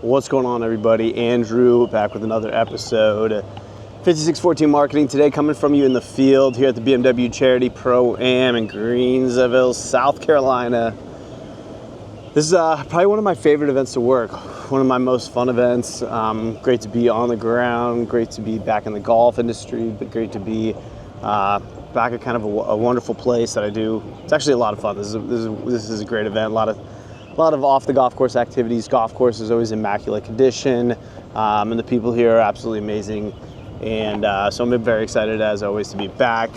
What's going on, everybody? Andrew back with another episode. 5614 Marketing today, coming from you in the field here at the BMW Charity Pro-Am in Greenville, South Carolina. This is probably one of my favorite events to work, one of my most fun events. Great to be on the ground, great to be back in the golf industry, but great to be back at kind of a wonderful place that I do. It's actually a lot of fun. This is a great event. A lot of off the golf course activities. Golf course is always immaculate condition, and the people here are absolutely amazing. And so I'm very excited, as always, to be back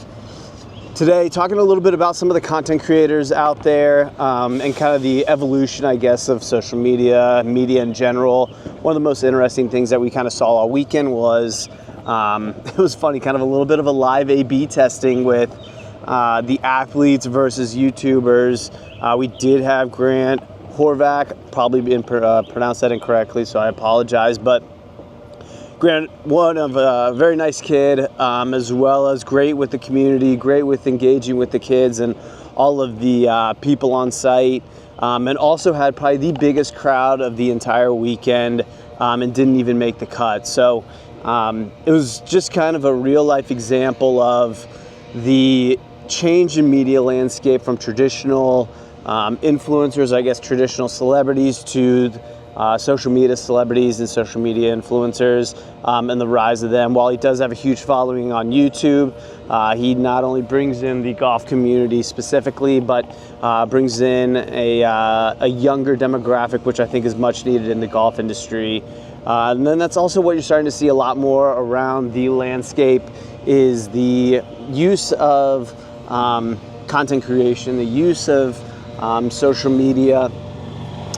today, talking a little bit about some of the content creators out there, and kind of the evolution, I guess, of social media in general. One of the most interesting things that we kind of saw all weekend was, it was funny, kind of a little bit of a live A/B testing with the athletes versus YouTubers. We did have Grant Horvat, probably pronounced that incorrectly, so I apologize, but Grant, one of a very nice kid, as well as great with the community, great with engaging with the kids and all of the people on site, and also had probably the biggest crowd of the entire weekend, and didn't even make the cut. So it was just kind of a real life example of the change in media landscape from traditional influencers, I guess traditional celebrities, to social media celebrities and social media influencers, and the rise of them. While he does have a huge following on YouTube, he not only brings in the golf community specifically, but brings in a younger demographic, which I think is much needed in the golf industry. And then that's also what you're starting to see a lot more around the landscape, is the use of content creation, the use of social media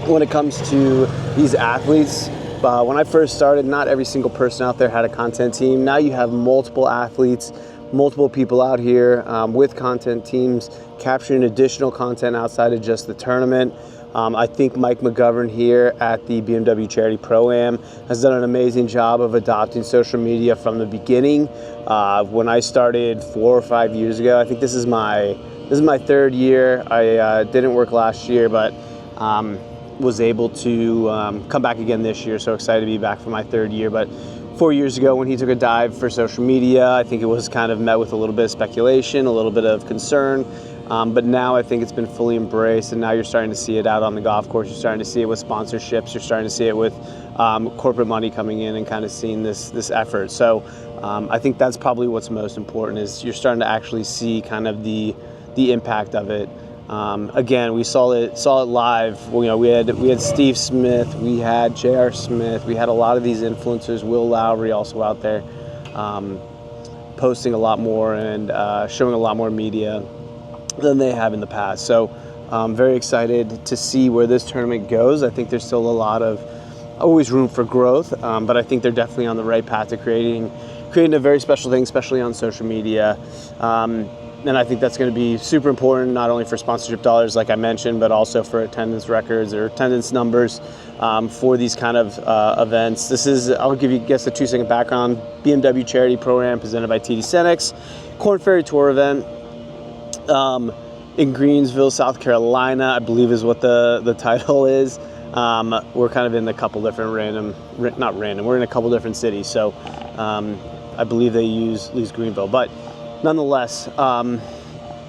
when it comes to these athletes. When I first started, not every single person out there had a content team. Now you have multiple athletes, multiple people out here with content teams, capturing additional content outside of just the tournament. I think Mike McGovern here at the BMW Charity Pro-Am has done an amazing job of adopting social media from the beginning. When I started 4 or 5 years ago, I think this is my third year. I didn't work last year, but was able to come back again this year. So excited to be back for my third year. But 4 years ago, when he took a dive for social media, I think it was kind of met with a little bit of speculation, a little bit of concern. But now I think it's been fully embraced, and now you're starting to see it out on the golf course. You're starting to see it with sponsorships. You're starting to see it with corporate money coming in and kind of seeing this effort. So I think that's probably what's most important, is you're starting to actually see kind of the impact of it. Again, we saw it live. You know, we had Steve Smith, we had J.R. Smith, we had a lot of these influencers. Will Lowry also out there, posting a lot more and showing a lot more media than they have in the past. So I'm very excited to see where this tournament goes. I think there's still a lot of always room for growth, but I think they're definitely on the right path to creating a very special thing, especially on social media. And I think that's going to be super important, not only for sponsorship dollars, like I mentioned, but also for attendance records or attendance numbers for these kind of events. This is, I'll give you, guess, a 2-second background. BMW Charity Pro-Am presented by TD Senex, Corn Ferry Tour event in Greensville, South Carolina, I believe is what the title is. We're kind of in a couple different we're in a couple different cities. So I believe they use Greenville, but nonetheless,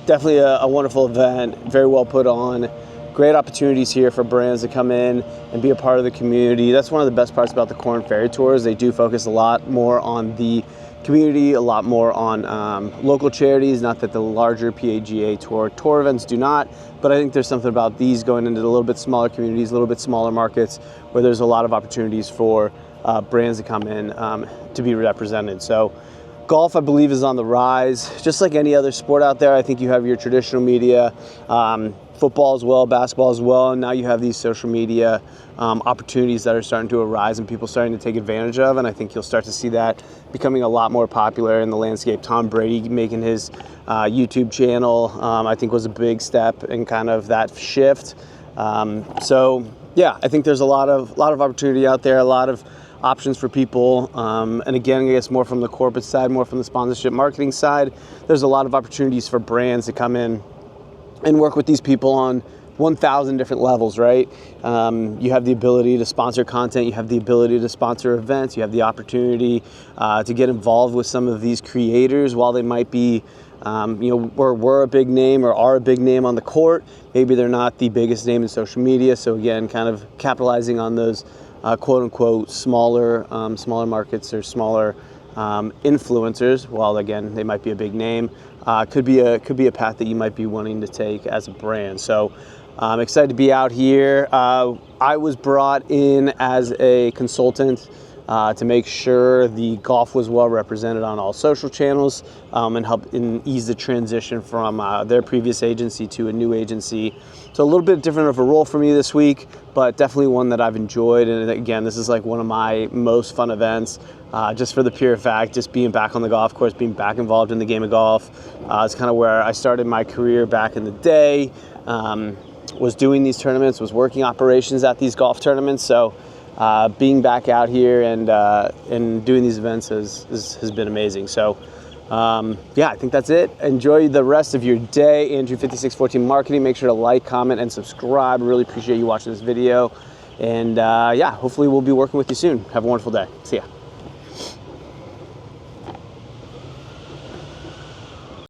definitely a wonderful event, very well put on. Great opportunities here for brands to come in and be a part of the community. That's one of the best parts about the Corn Ferry Tours. They do focus a lot more on the community, a lot more on local charities. Not that the larger PAGA tour events do not, but I think there's something about these going into a little bit smaller communities, a little bit smaller markets, where there's a lot of opportunities for brands to come in to be represented. So golf, I believe, is on the rise. Just like any other sport out there, I think you have your traditional media, football as well, basketball as well, and now you have these social media opportunities that are starting to arise and people starting to take advantage of, and I think you'll start to see that becoming a lot more popular in the landscape. Tom Brady making his YouTube channel, I think, was a big step in kind of that shift. So yeah, I think there's a lot of opportunity out there, a lot of options for people, and again, I guess more from the corporate side, more from the sponsorship marketing side. There's a lot of opportunities for brands to come in and work with these people on 1,000 different levels, right? You have the ability to sponsor content, you have the ability to sponsor events, you have the opportunity to get involved with some of these creators while they might be, we're a big name or are a big name on the court. Maybe they're not the biggest name in social media. So again, kind of capitalizing on those quote unquote smaller markets or smaller influencers, while again they might be a big name, could be a path that you might be wanting to take as a brand. So I'm excited to be out here. I was brought in as a consultant to make sure the golf was well represented on all social channels and help ease the transition from their previous agency to a new agency. So a little bit different of a role for me this week, but definitely one that I've enjoyed. And again, this is like one of my most fun events, just for the pure fact, just being back on the golf course, being back involved in the game of golf. It's kind of where I started my career back in the day. Was doing these tournaments, was working operations at these golf tournaments. So being back out here and doing these events has been amazing. So yeah, I think that's it. Enjoy the rest of your day. Andrew 5614 Marketing. Make sure to like, comment, and subscribe. Really appreciate you watching this video. And yeah, hopefully we'll be working with you soon. Have a wonderful day. See ya.